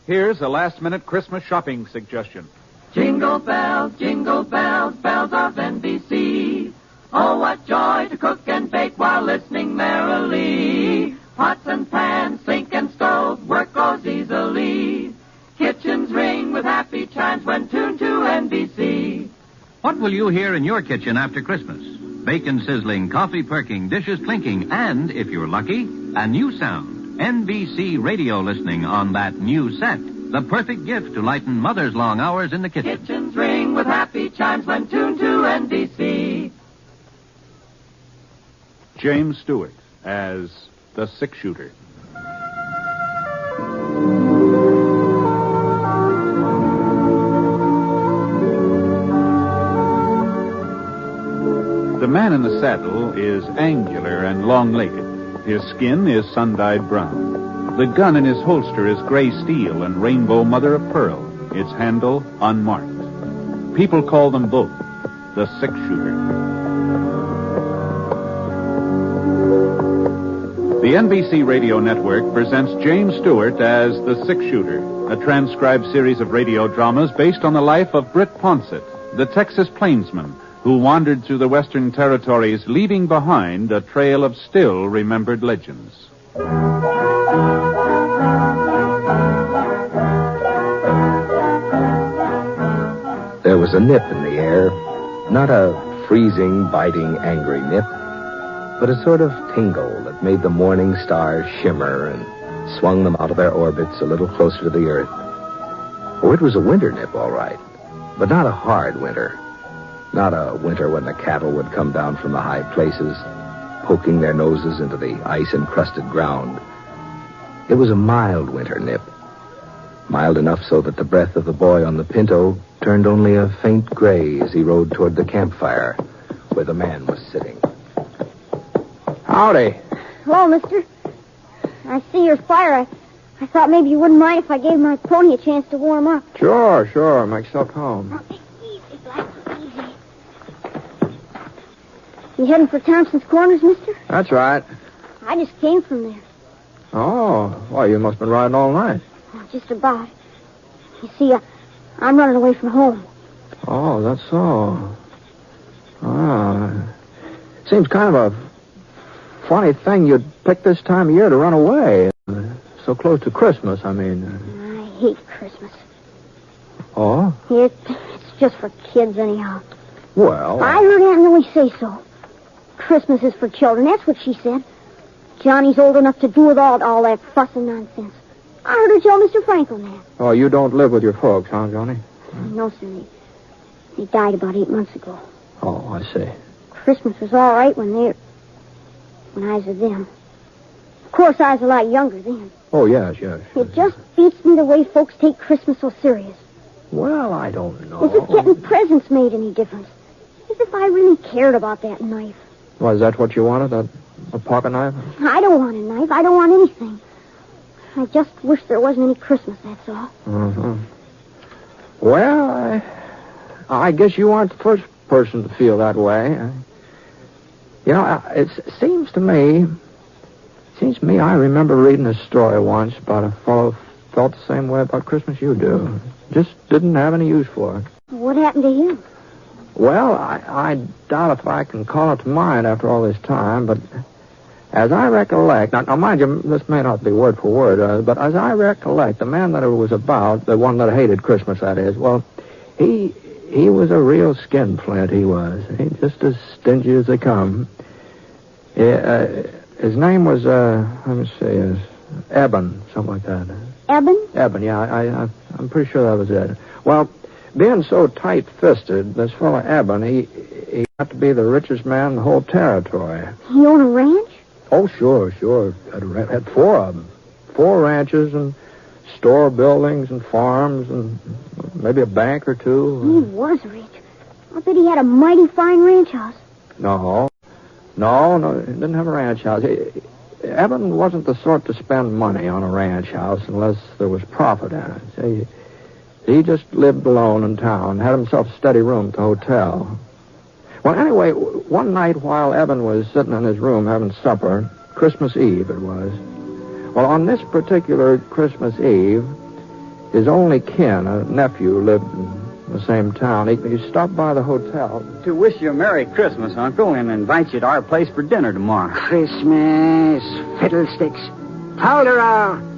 Here's a last-minute Christmas shopping suggestion. Jingle bells, bells of NBC. Oh, what joy to cook and bake while listening merrily. Pots and pans, sink and stove, work goes easily. Kitchens ring with happy chimes when tuned to NBC. What will you hear in your kitchen after Christmas? Bacon sizzling, coffee perking, dishes clinking, and, if you're lucky, a new sound. NBC radio listening on that new set. The perfect gift to lighten Mother's long hours in the kitchen. Kitchens ring with happy chimes when tuned to NBC. James Stewart as the six-shooter. The man in the saddle is angular and long-legged. His skin is sun-dyed brown. The gun in his holster is gray steel and rainbow mother of pearl, its handle unmarked. People call them both the six-shooter. The NBC Radio Network presents James Stewart as the six-shooter, a transcribed series of radio dramas based on the life of Britt, the Texas plainsman who wandered through the Western Territories, leaving behind a trail of still-remembered legends. There was a nip in the air, not a freezing, biting, angry nip, but a sort of tingle that made the morning stars shimmer and swung them out of their orbits a little closer to the earth. Oh, it was a winter nip, all right, but not a hard winter. Not a winter when the cattle would come down from the high places, poking their noses into the ice-encrusted ground. It was a mild winter nip. Mild enough so that the breath of the boy on the Pinto turned only a faint gray as he rode toward the campfire where the man was sitting. Howdy. Hello, mister. I see your fire. I thought maybe you wouldn't mind if I gave my pony a chance to warm up. Sure. Make yourself home. Easy, Black, easy. You heading for Thompson's Corners, mister? That's right. I just came from there. Oh, why, you must have been riding all night. Oh, just about. You see, I'm running away from home. Oh, that's so. Seems kind of a funny thing you'd pick this time of year to run away. So close to Christmas, I mean. I hate Christmas. Oh? It's just for kids, anyhow. Well... I heard Aunt Millie say so. Christmas is for children, that's what she said. Johnny's old enough to do without all that fuss and nonsense. I heard her tell Mr. Franklin that. Oh, you don't live with your folks, huh, Johnny? No, sir. They died about 8 months ago. Oh, I see. Christmas was all right when I was with them. Of course, I was a lot younger then. Oh, yes. It just beats me the way folks take Christmas so serious. Well, I don't know. As if getting presents made any difference. As if I really cared about that knife. Well, is that what you wanted, a pocket knife? I don't want a knife. I don't want anything. I just wish there wasn't any Christmas, that's all. Mm-hmm. Well, I guess you aren't the first person to feel that way. It seems to me I remember reading a story once about a fellow who felt the same way about Christmas you do. Just didn't have any use for it. What happened to him? Well, I doubt if I can call it to mind after all this time, but as I recollect... Now, mind you, this may not be word for word, but as I recollect, the man that it was about, the one that hated Christmas, that is, well, he was a real skinflint, he was. He just as stingy as they come. His name was, let me see, Eben, something like that. Eben? Eben, yeah, I'm pretty sure that was it. Well, being so tight-fisted, this fellow Eben, he got to be the richest man in the whole territory. He owned a ranch? Oh, sure. Had 4 of them. 4 ranches and store buildings and farms and maybe a bank or 2. He was rich. I bet he had a mighty fine ranch house. No, he didn't have a ranch house. Eben wasn't the sort to spend money on a ranch house unless there was profit in it. See, he just lived alone in town, had himself a steady room at the hotel. Well, anyway, one night while Eben was sitting in his room having supper, Christmas Eve it was. Well, on this particular Christmas Eve, His only kin, a nephew, lived in the same town. He stopped by the hotel. To wish you a Merry Christmas, Uncle, and invite you to our place for dinner tomorrow. Christmas, fiddlesticks. Polderall.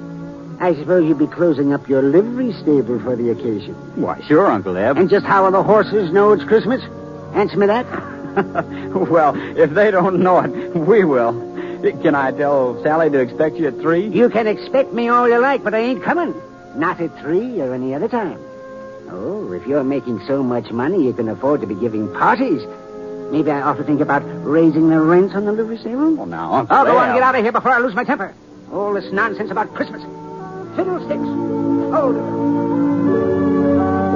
I suppose you'll be closing up your livery stable for the occasion. Why, sure, Uncle Eb. And just how will the horses know it's Christmas? Answer me that. Well, if they don't know it, we will. Can I tell Sally to expect you at 3? You can expect me all you like, but I ain't coming. Not at 3 or any other time. Oh, if you're making so much money you can afford to be giving parties, maybe I ought to think about raising the rent on the livery stable. Well, now, Uncle I'll go on Eb. and get out of here before I lose my temper. All this nonsense about Christmas. Fiddlesticks. Hold it.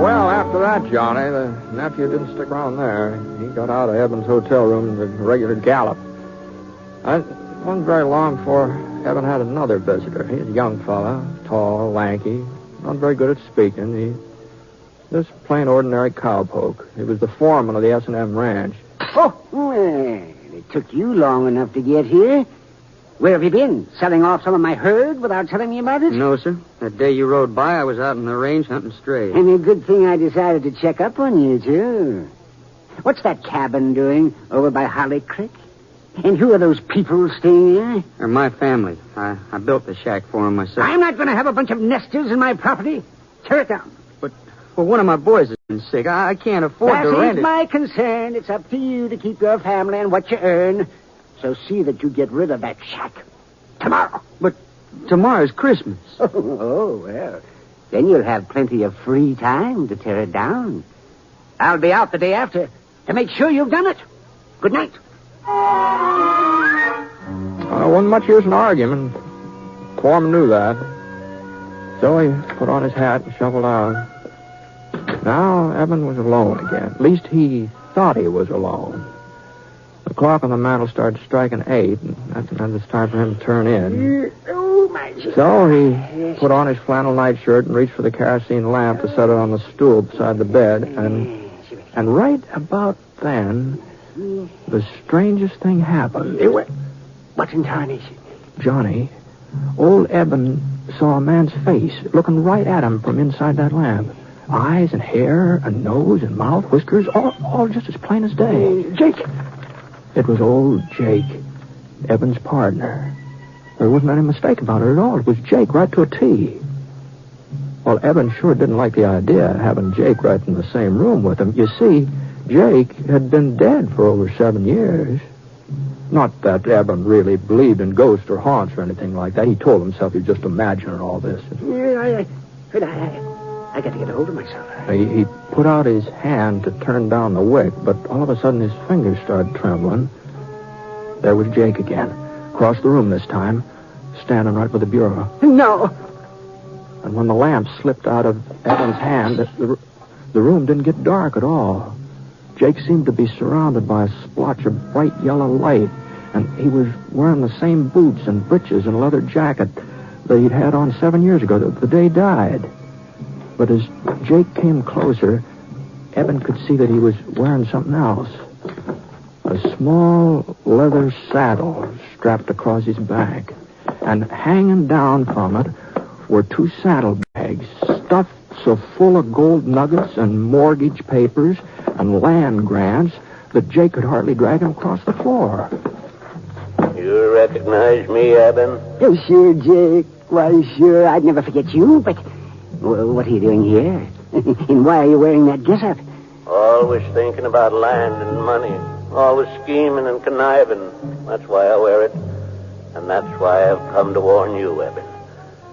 Well, after that, Johnny, the nephew didn't stick around there. He got out of Eben's hotel room at a regular gallop. It wasn't very long before Eben had another visitor. He was a young fella, tall, lanky, not very good at speaking. He just plain ordinary cowpoke. He was the foreman of the S&M ranch. Oh, well, it took you long enough to get here. Where have you been? Selling off some of my herd without telling me about it? No, sir. That day you rode by, I was out in the range hunting strays. And a good thing I decided to check up on you, too. What's that cabin doing over by Holly Creek? And who are those people staying there? They're my family. I built the shack for them myself. I'm not going to have a bunch of nesters in my property. Tear it down. Well, one of my boys has been sick. I can't afford to rent That ain't it. my concern. It's up to you to keep your family and what you earn. So see that you get rid of that shack. Tomorrow. But tomorrow's Christmas. Oh, well. Then you'll have plenty of free time to tear it down. I'll be out the day after to make sure you've done it. Good night. Wasn't much use in arguing. Foreman knew that. So he put on his hat and shuffled out. Now Eben was alone again. At least he thought he was alone. The clock on the mantel started striking 8, and that meant it was time for him to turn in. Oh, my... So he put on his flannel nightshirt and reached for the kerosene lamp to set it on the stool beside the bed. And right about then, the strangest thing happened. What in tarnation? Johnny, old Eben saw a man's face looking right at him from inside that lamp. Eyes and hair and nose and mouth, whiskers, all just as plain as day. Jake! It was old Jake, Eben's partner. There wasn't any mistake about it at all. It was Jake right to a T. Well, Eben sure didn't like the idea of having Jake right in the same room with him. You see, Jake had been dead for over 7 years. Not that Eben really believed in ghosts or haunts or anything like that. He told himself he was just imagining all this. I got to get a hold of myself. He put out his hand to turn down the wick, but all of a sudden his fingers started trembling. There was Jake again, across the room this time, standing right by the bureau. No. And when the lamp slipped out of Eben's hand, the room didn't get dark at all. Jake seemed to be surrounded by a splotch of bright yellow light, and he was wearing the same boots and breeches and leather jacket that he'd had on 7 years ago, the day he died. But as Jake came closer, Eben could see that he was wearing something else. A small leather saddle strapped across his back. And hanging down from it were 2 saddlebags stuffed so full of gold nuggets and mortgage papers and land grants that Jake could hardly drag him across the floor. You recognize me, Eben? Oh, sure, Jake. Why, sure. I'd never forget you, but... What are you doing here? And why are you wearing that getup? Always thinking about land and money. Always scheming and conniving. That's why I wear it. And that's why I've come to warn you, Eben.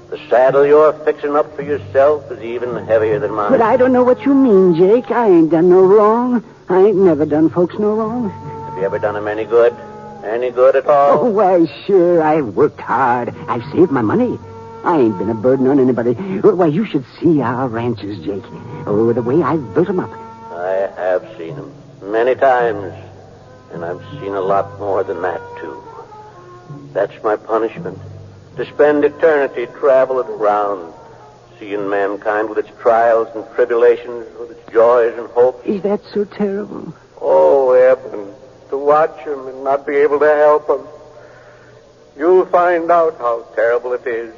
The saddle you're fixing up for yourself is even heavier than mine. But I don't know what you mean, Jake. I ain't done no wrong. I ain't never done folks no wrong. Have you ever done them any good? Any good at all? Oh, why, sure. I've worked hard. I've saved my money. I ain't been a burden on anybody. Why, you should see our ranches, Jake. Oh, the way I've built them up. I have seen them many times. And I've seen a lot more than that, too. That's my punishment. To spend eternity traveling around, seeing mankind with its trials and tribulations, with its joys and hopes. Is that so terrible? Oh, Eben, to watch him and not be able to help him. You'll find out how terrible it is.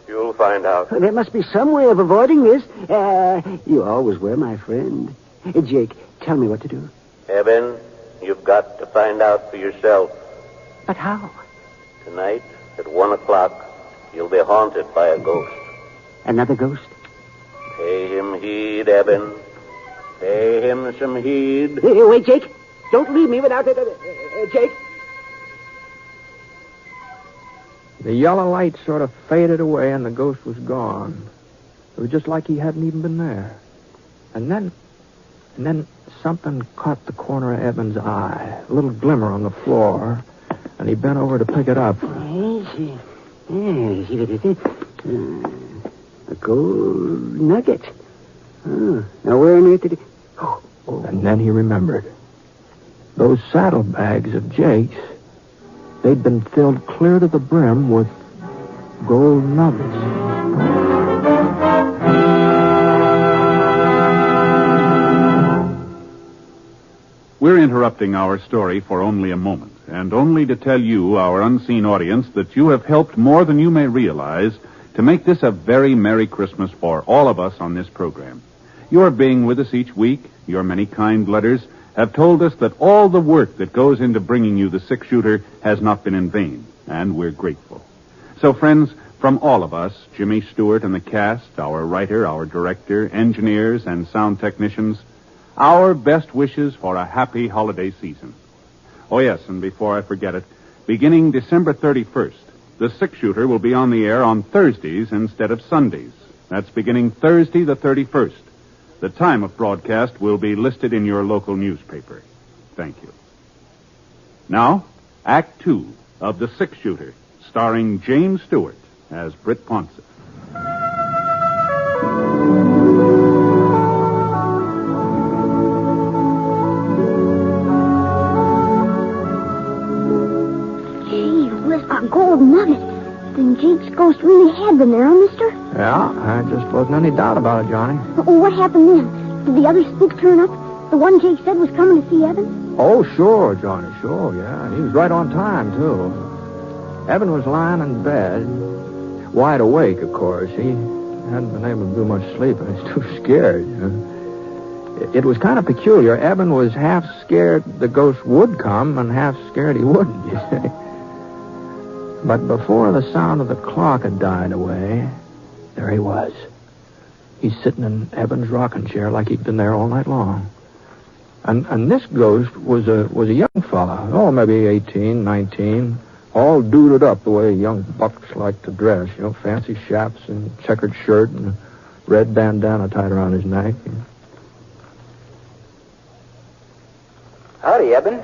You'll find out. There must be some way of avoiding this. You always were my friend. Jake, tell me what to do. Eben, you've got to find out for yourself. But how? Tonight, at 1 o'clock, you'll be haunted by a ghost. Another ghost? Pay him heed, Eben. Pay him some heed. Wait, Jake. Don't leave me without it. Jake. The yellow light sort of faded away and the ghost was gone. It was just like he hadn't even been there. And then something caught the corner of Eben's eye. A little glimmer on the floor. And he bent over to pick it up. A gold nugget. Oh, now where on earth did he... Oh. And then he remembered. Those saddlebags of Jake's, they'd been filled clear to the brim with gold nuggets. We're interrupting our story for only a moment, and only to tell you, our unseen audience, that you have helped more than you may realize to make this a very Merry Christmas for all of us on this program. Your being with us each week, your many kind letters, have told us that all the work that goes into bringing you the six-shooter has not been in vain, and we're grateful. So, friends, from all of us, Jimmy Stewart and the cast, our writer, our director, engineers, and sound technicians, our best wishes for a happy holiday season. Oh, yes, and before I forget it, beginning December 31st, the six-shooter will be on the air on Thursdays instead of Sundays. That's beginning Thursday the 31st. The time of broadcast will be listed in your local newspaper. Thank you. Now, Act 2 of The Six-Shooter, starring James Stewart as Britt Ponsetts. A gold nugget. Then Jake's ghost really had been there, huh, mister? Yeah, there just wasn't any doubt about it, Johnny. Oh, what happened then? Did the other spook turn up? The one Jake said was coming to see Evan? Oh, sure, Johnny, sure, yeah. He was right on time, too. Evan was lying in bed, wide awake, of course. He hadn't been able to do much sleeping. He was too scared. It was kind of peculiar. Evan was half scared the ghost would come and half scared he wouldn't, you see. But before the sound of the clock had died away, there he was. He's sitting in Evan's rocking chair like he'd been there all night long. And this ghost was a young fella, maybe 18, 19, all duded up the way young bucks like to dress, fancy chaps and checkered shirt and a red bandana tied around his neck. Howdy, Eben.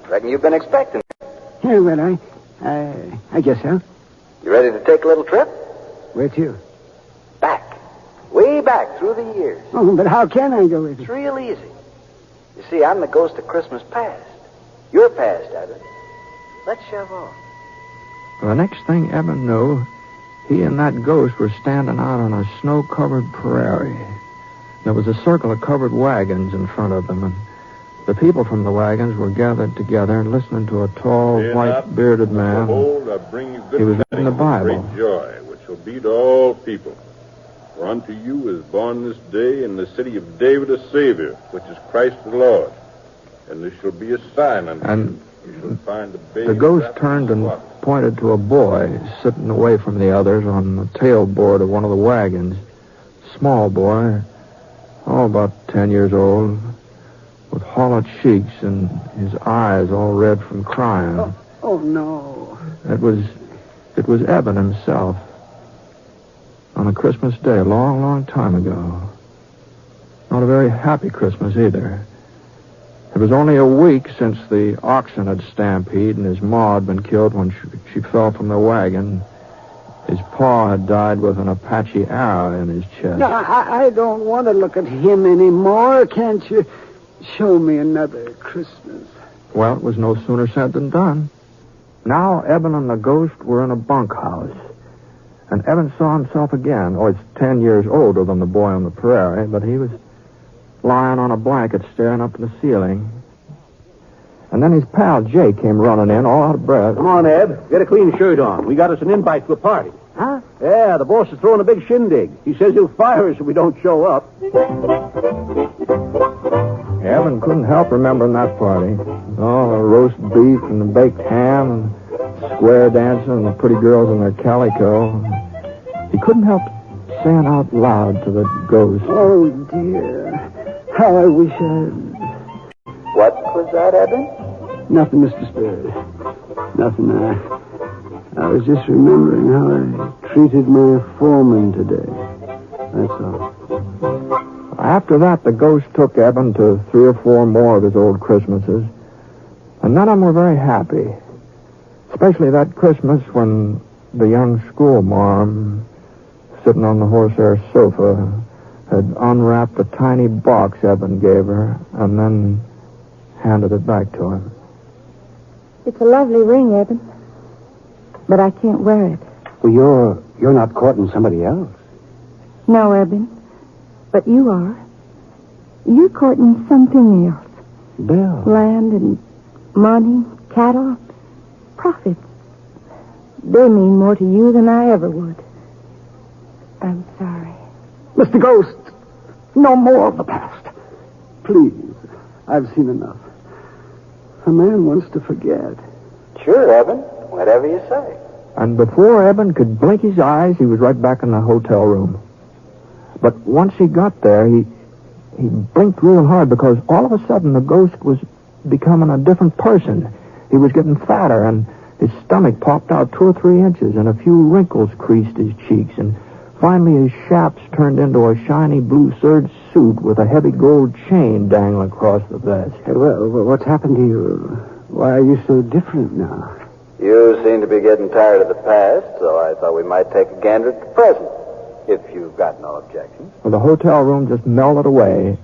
Reckon you've been expecting me. Yeah, well, I guess so. You ready to take a little trip? Where to? Back. Way back through the years. Oh, but how can I go with you? It's real easy. You see, I'm the ghost of Christmas past. You're past, Eben. Let's shove off. Well, the next thing Evan knew, he and that ghost were standing out on a snow-covered prairie. There was a circle of covered wagons in front of them, and the people from the wagons were gathered together and listening to a tall, white-bearded man. Behold, I bring you good He was reading the Bible. Great joy, which will be to all people. For unto you is born this day in the city of David a Savior, which is Christ the Lord. And this shall be a sign unto you. You shall find a baby. The ghost turned and pointed to a boy sitting away from the others on the tailboard of one of the wagons. Small boy, about 10 years old, with hollow cheeks and his eyes all red from crying. Oh no. It was Eben himself. On a Christmas day, a long, long time ago. Not a very happy Christmas either. It was only a week since the oxen had stampeded and his ma had been killed when she fell from the wagon. His pa had died with an Apache arrow in his chest. No, I don't want to look at him anymore. Can't you show me another Christmas? Well, it was no sooner said than done. Now Eben and the ghost were in a bunkhouse. And Eben saw himself again. Oh, he's 10 years older than the boy on the prairie, but he was lying on a blanket staring up at the ceiling. And then his pal Jake came running in, all out of breath. Come on, Eb. Get a clean shirt on. We got us an invite to a party. Huh? Yeah, the boss is throwing a big shindig. He says he'll fire us if we don't show up. Evan couldn't help remembering that party. All the roast beef and the baked ham and square dancing and the pretty girls in their calico. He couldn't help saying out loud to the ghost. Oh, dear. How I wish I... What was that, Eben? Nothing, Mr. Spirit. Nothing. I was just remembering how I treated my foreman today. That's all. After that, the ghost took Eben to 3 or 4 more of his old Christmases. And none of them were very happy. Especially that Christmas when the young schoolmarm, sitting on the horsehair sofa, had unwrapped a tiny box Eben gave her and then handed it back to him. It's a lovely ring, Eben. But I can't wear it. Well, you're not courting somebody else. No, Eben. But you are. You're courting something else. Bill. Land and money, cattle, profits. They mean more to you than I ever would. I'm sorry. Mr. Ghost, no more of the past. Please, I've seen enough. A man wants to forget. Sure, Eben. Whatever you say. And before Eben could blink his eyes, he was right back in the hotel room. But once he got there, he blinked real hard because all of a sudden the ghost was becoming a different person. He was getting fatter, and his stomach popped out 2 or 3 inches, and a few wrinkles creased his cheeks, and finally his chaps turned into a shiny blue serge suit with a heavy gold chain dangling across the vest. Hey, well, what's happened to you? Why are you so different now? You seem to be getting tired of the past, so I thought we might take a gander at the present, if you've got no objections. Well, the hotel room just melted away,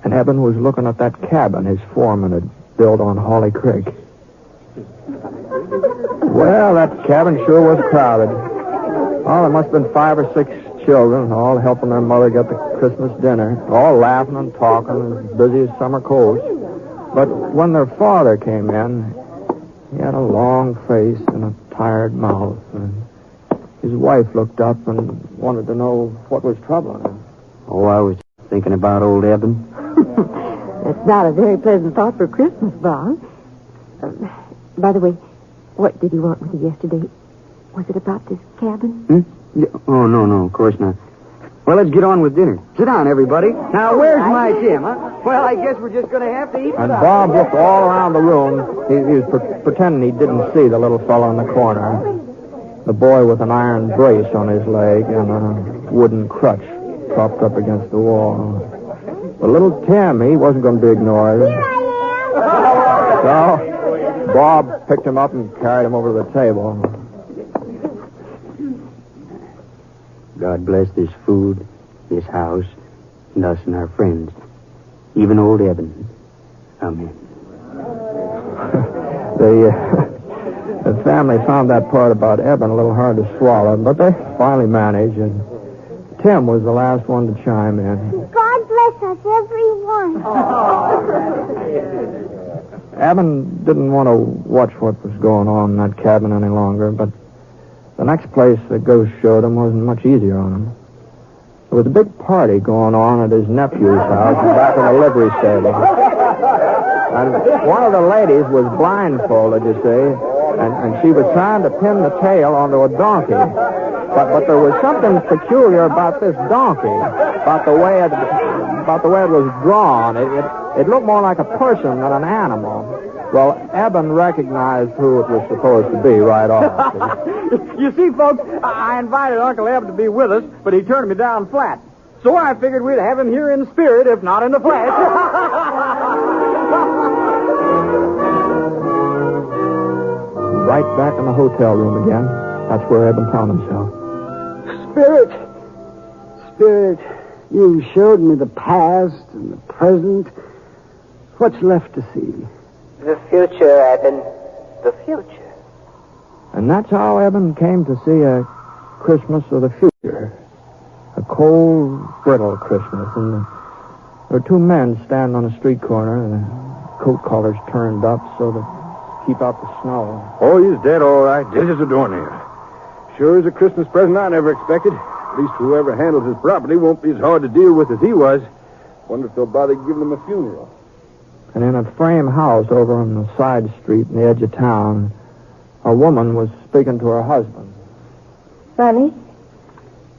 and Eben was looking at that cabin his foreman had built on Holly Creek. Well, that cabin sure was crowded. Oh, there must have been 5 or 6 children, all helping their mother get the Christmas dinner, all laughing and talking, as busy as summer colds. But when their father came in, he had a long face and a tired mouth, and his wife looked up and wanted to know what was troubling him. Oh, I was thinking about old Eben. That's not a very pleasant thought for Christmas, Bob. By the way, what did you want with you yesterday? Was it about this cabin? Yeah. Oh, no, of course not. Well, let's get on with dinner. Sit down, everybody. Now, where's my Tim, huh? Well, I guess we're just going to have to eat. And Bob looked all around the room. He was pretending he didn't see the little fellow in the corner. The boy with an iron brace on his leg and a wooden crutch propped up against the wall. But little Tim, he wasn't going to be ignored. Here I am. So Bob picked him up and carried him over to the table. God bless this food, this house, and us and our friends. Even old Eben. Amen. The family found that part about Eben a little hard to swallow, but they finally managed, and Tim was the last one to chime in. God bless us, everyone. Eben didn't want to watch what was going on in that cabin any longer, but the next place the ghost showed him wasn't much easier on him. There was a big party going on at his nephew's house back in the livery stable. And one of the ladies was blindfolded, you see, and she was trying to pin the tail onto a donkey. But there was something peculiar about this donkey, about the way it was drawn. It looked more like a person than an animal. Well, Eben recognized who it was supposed to be right off. You see, folks, I invited Uncle Eben to be with us, but he turned me down flat. So I figured we'd have him here in the spirit, if not in the flesh. Right back in the hotel room again. That's where Eben found himself. Spirit, you showed me the past and the present. What's left to see? The future, Eben. The future. And that's how Eben came to see a Christmas of the future. A cold, brittle Christmas. And there were 2 men standing on a street corner, the coat collars turned up so to keep out the snow. Oh, he's dead, all right. This is the door here. Sure is a Christmas present I never expected. At least whoever handles his property won't be as hard to deal with as he was. Wonder if they'll bother giving him a funeral. And in a frame house over on the side street in the edge of town, a woman was speaking to her husband. Funny.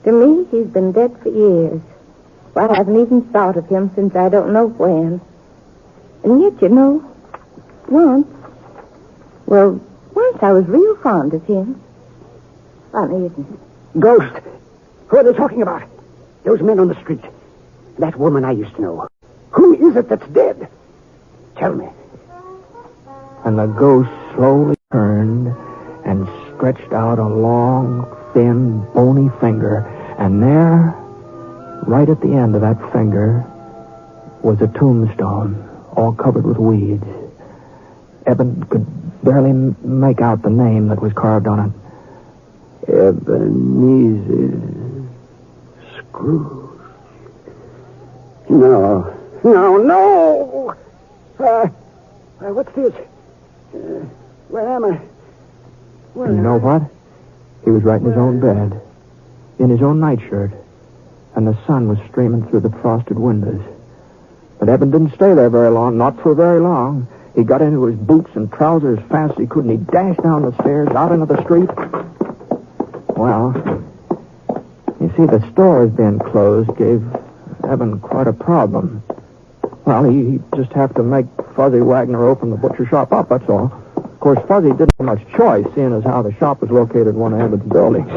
To me, he's been dead for years. Well, I haven't even thought of him since I don't know when. And yet, once I was real fond of him. Funny, isn't it? Ghost. Who are they talking about? Those men on the street. That woman I used to know. Who is it that's dead? Tell me. And the ghost slowly turned and stretched out a long, thin, bony finger. And there, right at the end of that finger, was a tombstone, all covered with weeds. Eben could barely make out the name that was carved on it. Ebenezer Scrooge. No. What's this? Where am I? And you know what? He was right in his own bed, in his own nightshirt, and the sun was streaming through the frosted windows. But Eben didn't stay there very long, not for very long. He got into his boots and trousers as fast as he could, and he dashed down the stairs, out into the street. Well, you see, the stores being closed gave Eben quite a problem. Well, he just have to make Fuzzy Wagner open the butcher shop up, that's all. Of course, Fuzzy didn't have much choice, seeing as how the shop was located in one of Eben's buildings.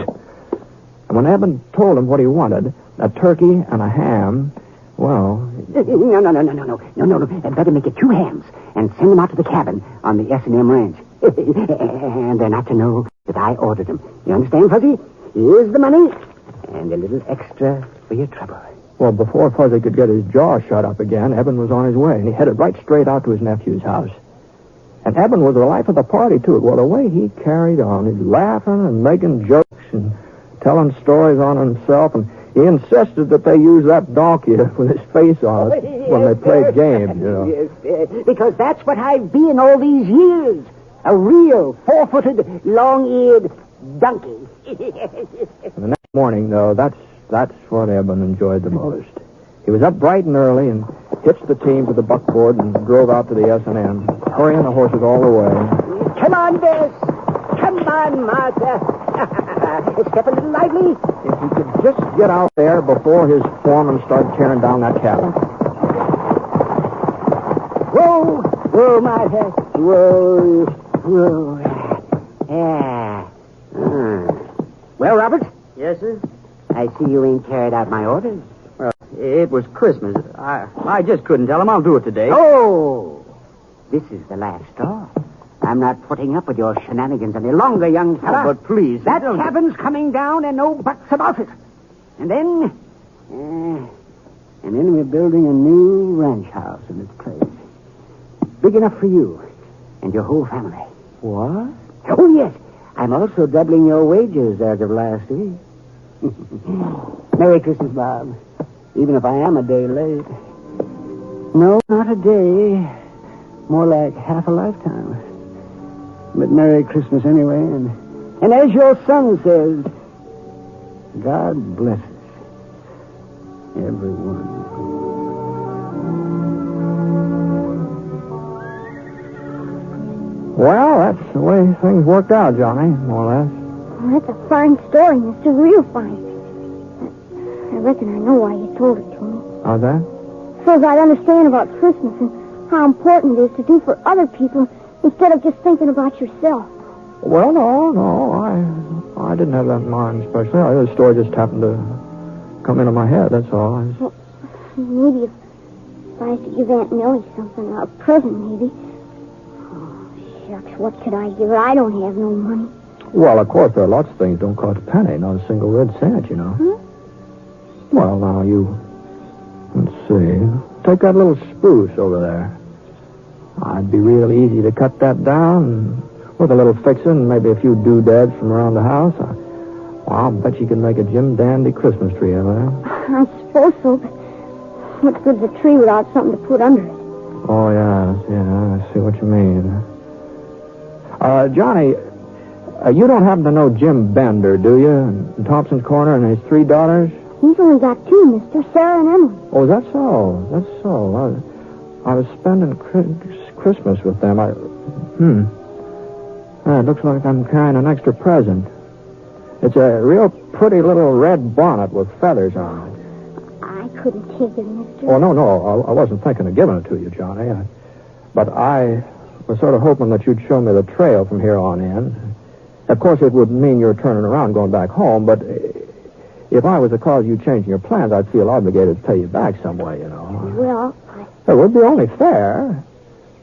And when Eben told him what he wanted, a turkey and a ham, well... No. Better make it 2 hams and send them out to the cabin on the S&M ranch. And they're not to know that I ordered them. You understand, Fuzzy? Here's the money and a little extra for your trouble. Well, before Fuzzy could get his jaw shut up again, Eben was on his way, and he headed right straight out to his nephew's house. And Eben was the life of the party, too. Well, the way he carried on, he's laughing and making jokes and telling stories on himself, and he insisted that they use that donkey with his face on it when they played games, Yes, because that's what I've been all these years. A real 4-footed, long-eared donkey. The next morning, though, that's what Eben enjoyed the most. He was up bright and early and hitched the team to the buckboard and drove out to the S&M, hurrying the horses all the way. Come on, Bess. Come on, Martha. Step a little lively. If he could just get out there before his foreman started tearing down that cabin. Whoa, Martha. Whoa. Yeah. Well, Robert? Yes, sir? I see you ain't carried out my orders. Well, it was Christmas. I just couldn't tell him I'll do it today. Oh! This is the last straw. I'm not putting up with your shenanigans any longer, young fella. Oh, but please... That cabin's coming down and no buts about it. And then we're building a new ranch house in its place. Big enough for you and your whole family. What? Oh, yes. I'm also doubling your wages as of last week. Merry Christmas, Bob. Even if I am a day late. No, not a day. More like half a lifetime. But Merry Christmas anyway. And as your son says, God blesses everyone. Well, that's the way things worked out, Johnny, more or less. Well, that's a fine story, Mr. Real fine. I reckon I know why you told it to me. How's that? So that I'd understand about Christmas and how important it is to do for other people instead of just thinking about yourself. Well, no. I didn't have that in mind especially. The story just happened to come into my head, that's all. Well, maybe if I had to give Aunt Millie something, a present maybe. Oh, shucks, what could I give her? I don't have no money. Well, of course, there are lots of things that don't cost a penny, not a single red cent, you know. Hmm? Well, now, let's see. Take that little spruce over there. It'd be real easy to cut that down and with a little fixing and maybe a few doodads from around the house. I'll bet you can make a Jim Dandy Christmas tree out of there. I suppose so, but what's good's a tree without something to put under it? Oh, yeah, I see what you mean. Johnny, You don't happen to know Jim Bender, do you? In Thompson's Corner and his 3 daughters? He's only got 2, mister. Sarah and Emily. Oh, that's so. That's so. I was spending Christmas with them. It looks like I'm carrying an extra present. It's a real pretty little red bonnet with feathers on it. I couldn't take it, mister. Oh, no. I wasn't thinking of giving it to you, Johnny. But I was sort of hoping that you'd show me the trail from here on in. Of course, it would mean you're turning around going back home, but if I was to cause you changing your plans, I'd feel obligated to pay you back some way, you know. Well, It would be only fair.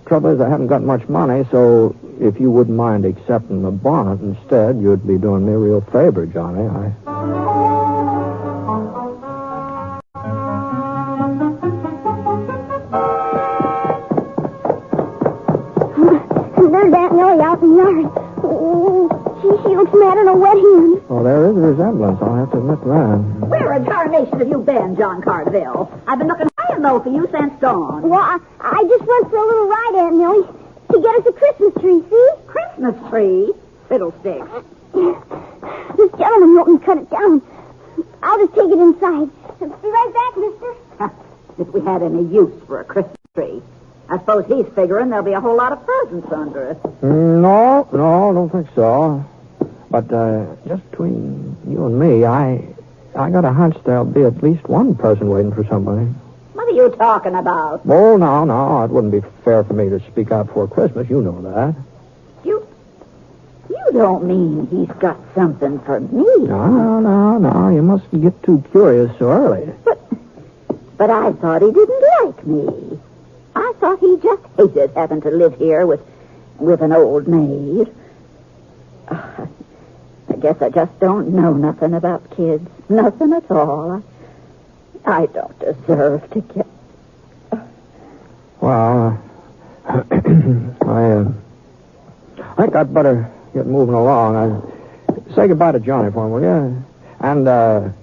Trouble is, I haven't got much money, so if you wouldn't mind accepting the bonnet instead, you'd be doing me a real favor, Johnny. There's Aunt Millie out in the yard. Oh, she looks mad in a wet hen. Well, there is a resemblance. I'll have to admit that. Where in tarnation have you been, John Cartville? I've been looking high and low for you since dawn. Well, I just went for a little ride, Aunt Millie, to get us a Christmas tree, see? Christmas tree? Fiddlesticks. This gentleman won't me cut it down. I'll just take it inside. Be right back, mister. If we had any use for a Christmas tree. I suppose he's figuring there'll be a whole lot of presents under it. No, I don't think so. But just between you and me, I got a hunch there'll be at least one person waiting for somebody. What are you talking about? Oh, no. It wouldn't be fair for me to speak out before Christmas. You know that. You don't mean he's got something for me? No. You mustn't get too curious so early. But I thought he didn't like me. I thought he just hated having to live here with an old maid. I guess I just don't know nothing about kids. Nothing at all. I don't deserve to get... Well, I think I'd better get moving along. Say goodbye to Johnny for him, will you? And I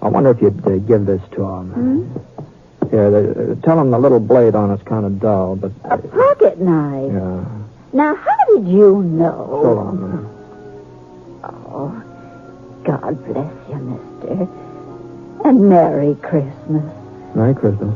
wonder if you'd give this to him. Here, tell him the little blade on it's kind of dull, but... A pocket knife? Yeah. Now, how did you know? Hold on a minute. Oh, God bless you, mister. And Merry Christmas. Merry Christmas.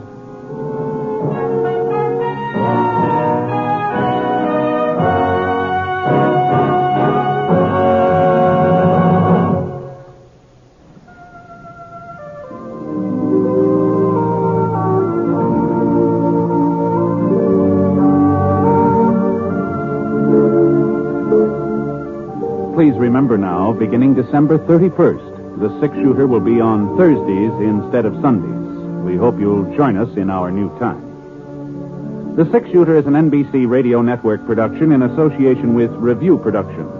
Please remember now, beginning December 31st, the six-shooter will be on Thursdays instead of Sundays. We hope you'll join us in our new time. The Six-Shooter is an NBC Radio Network production in association with Review Productions.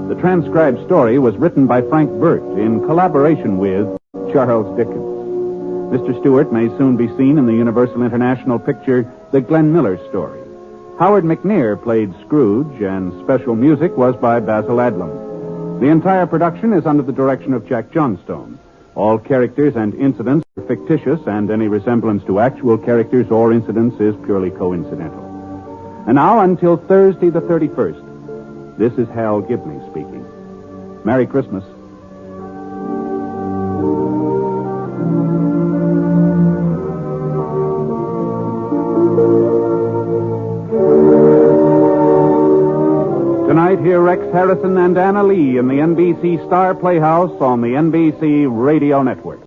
The transcribed story was written by Frank Britt in collaboration with Charles Dickens. Mr. Stewart may soon be seen in the Universal International picture The Glenn Miller Story. Howard McNear played Scrooge, and special music was by Basil Adlam. The entire production is under the direction of Jack Johnstone. All characters and incidents are fictitious, and any resemblance to actual characters or incidents is purely coincidental. And now, until Thursday the 31st, this is Hal Gibney speaking. Merry Christmas. Tonight, hear Rex Harrison and Anna Lee in the NBC Star Playhouse on the NBC Radio Network.